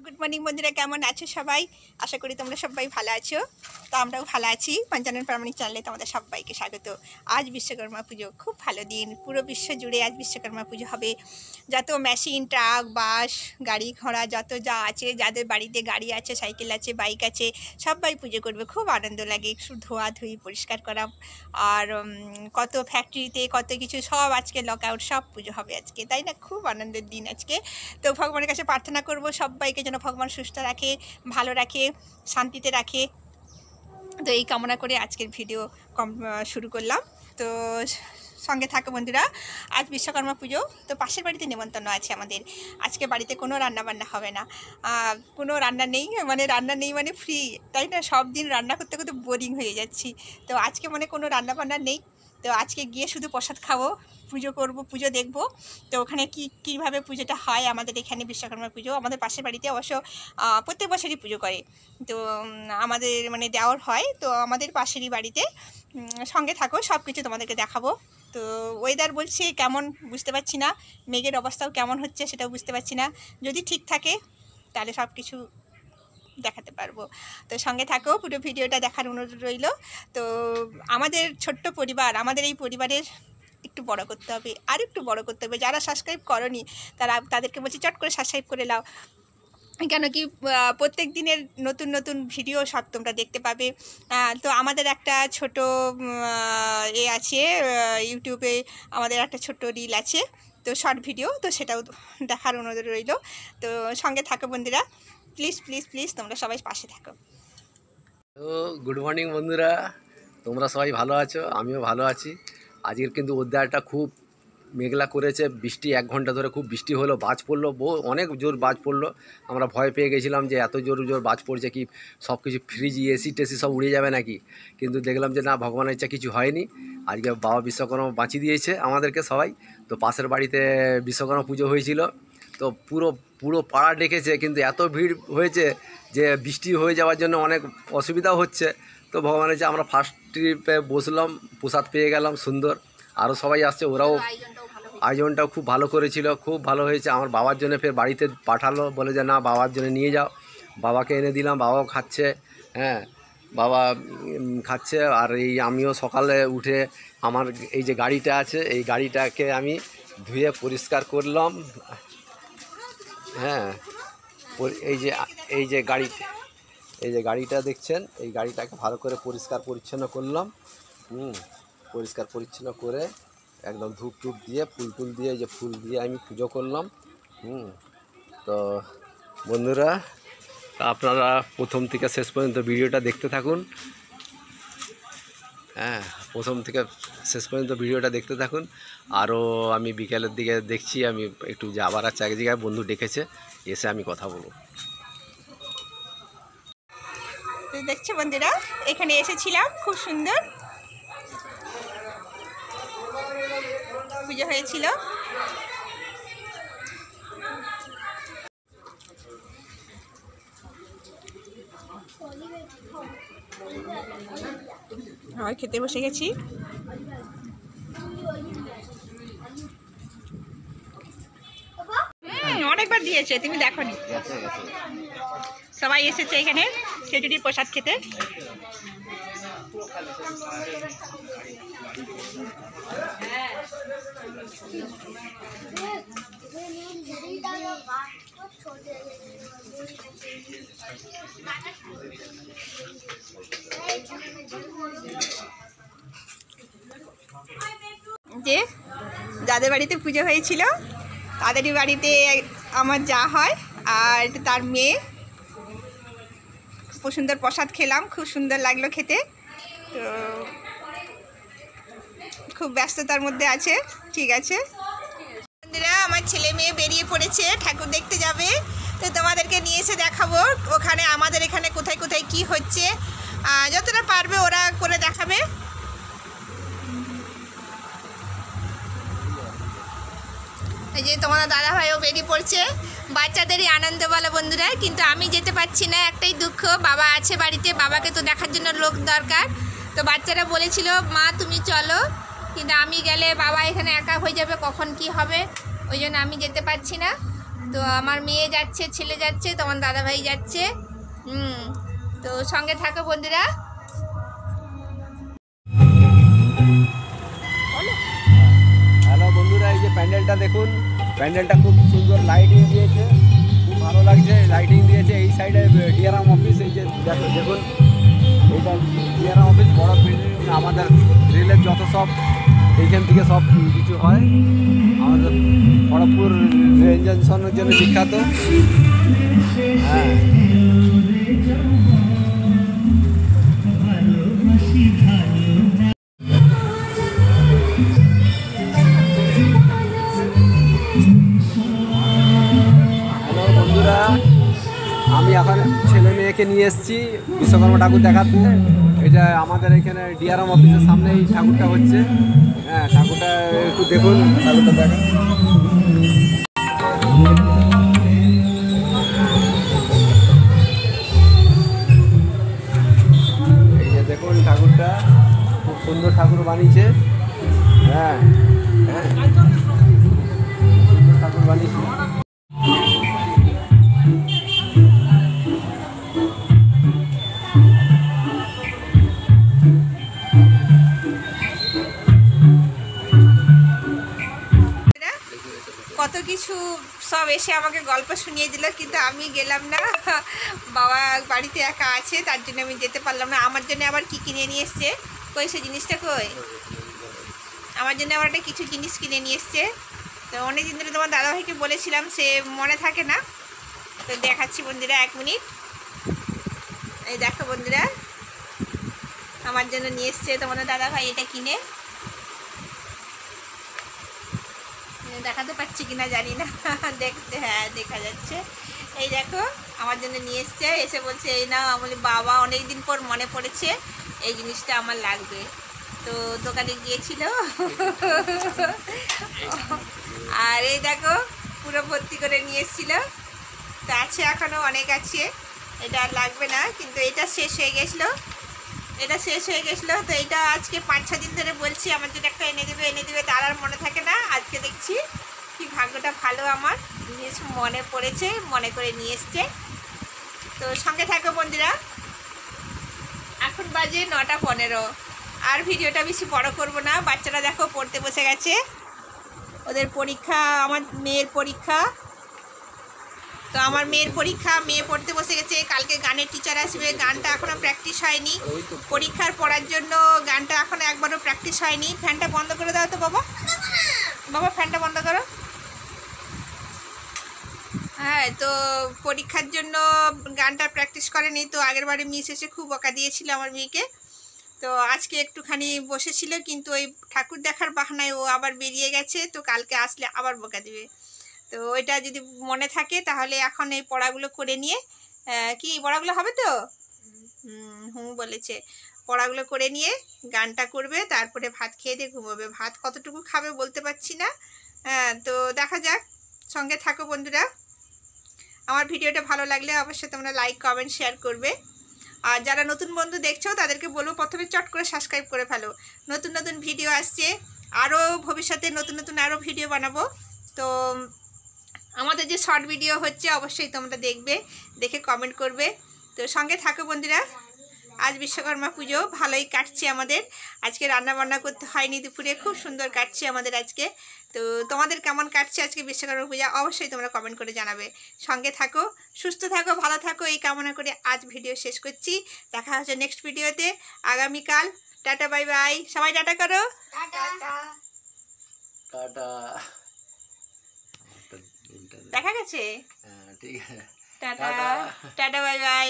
Good morning বন্ধুরা, কেমন আছো সবাই? আশা করি তোমরা সবাই ভালো আছো। তো আমরাও ভালো আছি। পঞ্চানন প্রামাণিক চ্যানেলে তোমাদের সবাইকে স্বাগত। আজ বিশ্বকর্মা পুজো, খুব ভালো দিন। পুরো বিশ্ব জুড়ে আজ বিশ্বকর্মা পুজো হবে। যত মেশিন, ট্রাক, বাস, গাড়ি ঘোড়া যত যা আছে, যাদের বাড়িতে গাড়ি আছে, সাইকেল আছে, বাইক আছে, সবাই পুজো করবে। খুব আনন্দ লাগে। ধোয়াধুয়ি, পরিষ্কার করা, আর কত ফ্যাক্টরিতে কত কিছু সব আজকে লক আউট, সব পুজো হবে আজকে, তাই না? খুব আনন্দের দিন আজকে। তো ভগবানের কাছে প্রার্থনা করব সবাইকে যেন ভগবান সুস্থ রাখে, ভালো রাখে, শান্তিতে রাখে। তো এই কামনা করে আজকের ভিডিও শুরু করলাম। তো সঙ্গে থাকো বন্ধুরা। আজ বিশ্বকর্মা পুজো, তো পাশের বাড়িতে নেমন্তন্ন আছে আমাদের। আজকে বাড়িতে কোনো রান্নাবান্না হবে না, কোনো রান্না নেই, রান্না নেই মানে ফ্রি, তাই না? সব দিন রান্না করতে করতে বোরিং হয়ে যাচ্ছি। তো আজকে কোনো রান্নাবান্না নেই। তো আজকে গিয়ে শুধু প্রসাদ খাবো, পুজো করব, পুজো দেখব। তো ওখানে কীভাবে পুজোটা হয় আমাদের এখানে বিশ্বকর্মা পুজো। আমাদের পাশের বাড়িতে অবশ্য প্রত্যেক বছরই পুজো করে। তো আমাদের দেওয়ার হয়, তো আমাদের পাশেরই বাড়িতে। সঙ্গে থাকো, সব কিছু তোমাদেরকে দেখাবো। তো ওয়েদার বলছি কেমন বুঝতে পারছি না, মেঘের অবস্থাও কেমন হচ্ছে সেটাও বুঝতে পারছি না। যদি ঠিক থাকে তাহলে সব কিছু দেখাতে পারবো। তো সঙ্গে থাকো, পুরো ভিডিওটা দেখার অনুরোধ রইল। তো আমাদের ছোট্ট পরিবার, আমাদের এই পরিবারের একটু বড় করতে হবে, আর একটু বড় করতে হবে। যারা সাবস্ক্রাইব করনি তাদেরকে বলছি চট করে সাবস্ক্রাইব করে নাও, কেন কি প্রত্যেক দিনের নতুন নতুন ভিডিও সব তোমরা দেখতে পাবে। তো আমাদের একটা ছোট আছে ইউটিউবে, আমাদের একটা ছোট্ট রিল আছে, তো শর্ট ভিডিও, তো সেটাও দেখার অনুরোধ রইল। তো সঙ্গে থাকো বন্ধুরা, প্লিজ প্লিজ প্লিজ তোমরা সবাই পাশে থাকো। তো গুড মর্নিং বন্ধুরা, তোমরা সবাই ভালো আছো? আমিও ভালো আছি। আজকের কিন্তু ওয়েদারটা খুব মেঘলা করেছে, বৃষ্টি 1 ঘন্টা ধরে খুব বৃষ্টি হলো, বাজ পড়লো, অনেক জোর বাজ পড়লো। আমরা ভয় পেয়ে গেছিলাম যে এত জোর জোর বাজ পড়ছে, কি সব কিছু ফ্রিজ, এসি টেসি সব উড়ে যাবে নাকি। কিন্তু দেখলাম যে না, ভগবানের ইচ্ছা কিছু হয়নি। আজকে বাবা বিশ্বকর্মা বাঁচিয়ে দিয়েছে আমাদেরকে সবাই। তো পাশের বাড়িতে বিশ্বকর্মা পুজো হয়েছিল, তো পুরো পাড়া ডেকেছে, কিন্তু এত ভিড় হয়েছে যে বৃষ্টি হয়ে যাওয়ার জন্য অনেক অসুবিধাও হচ্ছে। তো ভগবানের যে আমরা ফার্স্ট ট্রিপে বসলাম, প্রসাদ পেয়ে গেলাম সুন্দর। আরও সবাই আসছে, ওরাও আয়োজনটাও খুব ভালো করেছিল, খুব ভালো হয়েছে। আমার বাবার জন্য ফের বাড়িতে পাঠালো, বলে যে না, বাবার জন্য নিয়ে যাও। বাবাকে এনে দিলাম, বাবাও খাচ্ছে। হ্যাঁ, বাবা খাচ্ছে। আর আমিও সকালে উঠে আমার এই যে গাড়িটা আছে, এই গাড়িটাকে আমি ধুয়ে পরিষ্কার করলাম। হ্যাঁ, এই যে গাড়িটা দেখছেন, এই গাড়িটাকে ভালো করে পরিষ্কার পরিচ্ছন্ন করলাম। পরিষ্কার পরিচ্ছন্ন করে একদম ধূপ টুপ দিয়ে, ফুল দিয়ে, এই যে ফুল দিয়ে আমি পুজো করলাম। তো বন্ধুরা, আপনারা প্রথম থেকে শেষ পর্যন্ত ভিডিওটা দেখতে থাকুন। হ্যাঁ, প্রথম থেকে শেষ পর্যন্ত ভিডিওটা দেখতে থাকুন। আরও আমি বিকেলের দিকে দেখছি, আমি একটু যাবার আছে এক জায়গায়, বন্ধু ডেকেছে, এসে আমি কথা বলবো। তো দেখছো বন্ধুরা, এখানে এসেছিলাম, খুব সুন্দর পুজো হয়েছিল। আর খেতে বসে গেছি। অনেকবার দিয়েছে, তুমি দেখোনি। সবাই এসেছে এখানে খেজুরির প্রসাদ খেতে। যে যাদের বাড়িতে পুজো হয়েছিল তাদেরই বাড়িতে আমার যা হয়, আর তার মেয়ে। খুব সুন্দর প্রসাদ খেলাম, খুব সুন্দর লাগলো খেতে। তো খুব ব্যস্ততার মধ্যে আছে, ঠিক আছে বন্ধুরা। আমার ছেলে মেয়ে বেরিয়ে পড়েছে, ঠাকুর দেখতে যাবে। তো তোমাদেরকে নিয়ে এসে দেখাবো ওখানে, আমাদের এখানে কোথায় কোথায় কি হচ্ছে, যতটা পারবে ওরা করে দেখাবে। এই যে তোমাদের দাদাভাইও বেরিয়ে পড়ছে, বাচ্চাদেরই আনন্দ বলো বন্ধুরা। কিন্তু আমি যেতে পারছি না, একটাই দুঃখ, বাবা আছে বাড়িতে, বাবাকে তো দেখার জন্য লোক দরকার। তো বাচ্চারা বলেছিল মা তুমি চলো, কিন্তু আমি গেলে বাবা এখানে একা হয়ে যাবে, কখন কি হবে, ওই জন্য আমি যেতে পারছি না। তো আমার মেয়ে যাচ্ছে, ছেলে যাচ্ছে, তোমার দাদাভাই যাচ্ছে। তো সঙ্গে থাকো বন্ধুরা। হ্যালো বন্ধুরা, এই যে প্যান্ডেলটা দেখুন, প্যান্ডেলটা খুব সুন্দর লাইটিং দিয়েছে, খুব ভালো লাগছে। লাইটিং দিয়েছে এই সাইডে ডিআরএম অফিস, এই যে দেখুন এইটা ডিআরএম অফিস, বড় বিল্ডিং। আমাদের রেলের যত সব এইখান থেকে সব কিছু হয়। আমাদের খড়গপুর রেল জংশনের জন্য বিখ্যাত। হ্যাঁ, হ্যালো বন্ধুরা, আমি এখন ছেলে মেয়েকে নিয়ে এসেছি বিশ্বকর্মা ঠাকুর দেখাতে। এটা আমাদের এখানে ডিআরএম অফিসের সামনেই ঠাকুরটা হচ্ছে। হ্যাঁ, ঠাকুরটা একটু দেখুন, ঠাকুরটা দেখেন। এই যে দেখুন ঠাকুরটা, খুব সুন্দর ঠাকুর বানিয়েছে। হ্যাঁ হ্যাঁ, সুন্দর ঠাকুর বানিয়েছে। কত কিছু সব এসে আমাকে গল্প শুনিয়ে দিল, কিন্তু আমি গেলাম না। বাবা বাড়িতে একা আছে, তার জন্য আমি যেতে পারলাম না। আমার জন্য আবার কি কিনে নিয়ে এসছে, কই সে জিনিসটা কই? আমার জন্য আবার একটা কিছু জিনিস কিনে নিয়ে এসছে। তো অনেকদিন ধরে তোমার দাদাভাইকে বলেছিলাম, সে মনে থাকে না। তো দেখাচ্ছি বন্ধুরা, 1 মিনিট। এই দেখো বন্ধুরা, আমার জন্য নিয়ে এসছে তোমাদের দাদাভাই এটা কিনে। দেখাতে পাচ্ছি কিনা জানি না, দেখতে হ্যাঁ দেখা যাচ্ছে। এই দেখো আমার জন্য নিয়ে এসছে, এসে বলছে এই নাও। আমি বলি বাবা, অনেক দিন পর মনে পড়েছে, এই জিনিসটা আমার লাগবে। তো দোকানে গিয়েছিল। আর এই দেখো পুরো ভর্তি করে নিয়ে এসেছিল। তো আছে, এখনও অনেক আছে। এটা আর লাগবে না, কিন্তু এটা শেষ হয়ে গেছিলো। তো এটা আজকে 5-6 দিন ধরে বলছি আমার জন্য একটা এনে দেবে, তার আর মনে থাকে না। আজকে দেখছি কি ভাগ্যটা ভালো, আমার জিনিস মনে পড়েছে, মনে করে নিয়ে এসছে। তো সঙ্গে থাকো বন্ধুরা। এখন বাজে 9:15। আর ভিডিওটা বেশি বড় করব না। বাচ্চারা দেখো পড়তে বসে গেছে, ওদের পরীক্ষা, আমার মেয়ের পরীক্ষা। তো আমার মেয়ের পরীক্ষা, মেয়ে পড়তে বসে গেছে। কালকে গানের টিচার আসবে, গানটা এখনও প্র্যাকটিস হয়নি। পরীক্ষার পড়ার জন্য গানটা এখনও একবারও প্র্যাকটিস হয়নি। ফ্যানটা বন্ধ করে দাও তো বাবা, বাবা ফ্যানটা বন্ধ করো। হ্যাঁ, তো পরীক্ষার জন্য গানটা প্র্যাকটিস করেনি। তো আগের বারে মিস এসে খুব বকা দিয়েছিল আমার মেয়েকে। তো আজকে একটুখানি বসেছিল, কিন্তু ওই ঠাকুর দেখার বাহানায় ও আবার বেরিয়ে গেছে। তো কালকে আসলে আবার বকা দিবে। তো ওইটা যদি মনে থাকে তাহলে এখন এই পড়াগুলো করে নিয়ে, কি পড়াগুলো হবে তো? বলেছে পড়াগুলো করে নিয়ে গানটা করবে, তারপরে ভাত খেয়ে দিয়ে ঘুমোবে। ভাত কতটুকু খাবে বলতে পারছি না। তো দেখা যাক, সঙ্গে থাকো বন্ধুরা। আমার ভিডিওটা ভালো লাগলে অবশ্যই তোমরা লাইক, কমেন্ট, শেয়ার করবে। আর যারা নতুন বন্ধু দেখছো তাদেরকে বলবো প্রথমে চট করে সাবস্ক্রাইব করে ফেলো। নতুন নতুন ভিডিও আসছে, আরও ভবিষ্যতে নতুন নতুন আরও ভিডিও বানাবো। তো আমাদের যে শর্ট ভিডিও হচ্ছে অবশ্যই তোমরা দেখবে, দেখে কমেন্ট করবে। তো সঙ্গে থাকো বন্ধুরা। আজ বিশ্বকর্মা পুজো ভালোই কাটছে আমাদের। আজকে রান্না বান্না করতে হয়নি দুপুরে, খুব সুন্দর কাটছে আমাদের আজকে। তো তোমাদের কেমন কাটছে আজকে বিশ্বকর্মা পূজা অবশ্যই তোমরা কমেন্ট করে জানাবে। সঙ্গে থাকো, সুস্থ থাকো, ভালো থাকো, এই কামনা করে আজ ভিডিও শেষ করছি। দেখা হচ্ছে নেক্সট ভিডিওতে আগামীকাল। Tata, bye bye. সবাই টাটা করো। টাটা। দেখা গেছে? হ্যাঁ ঠিক আছে, টাটা, টাটা, বাই বাই।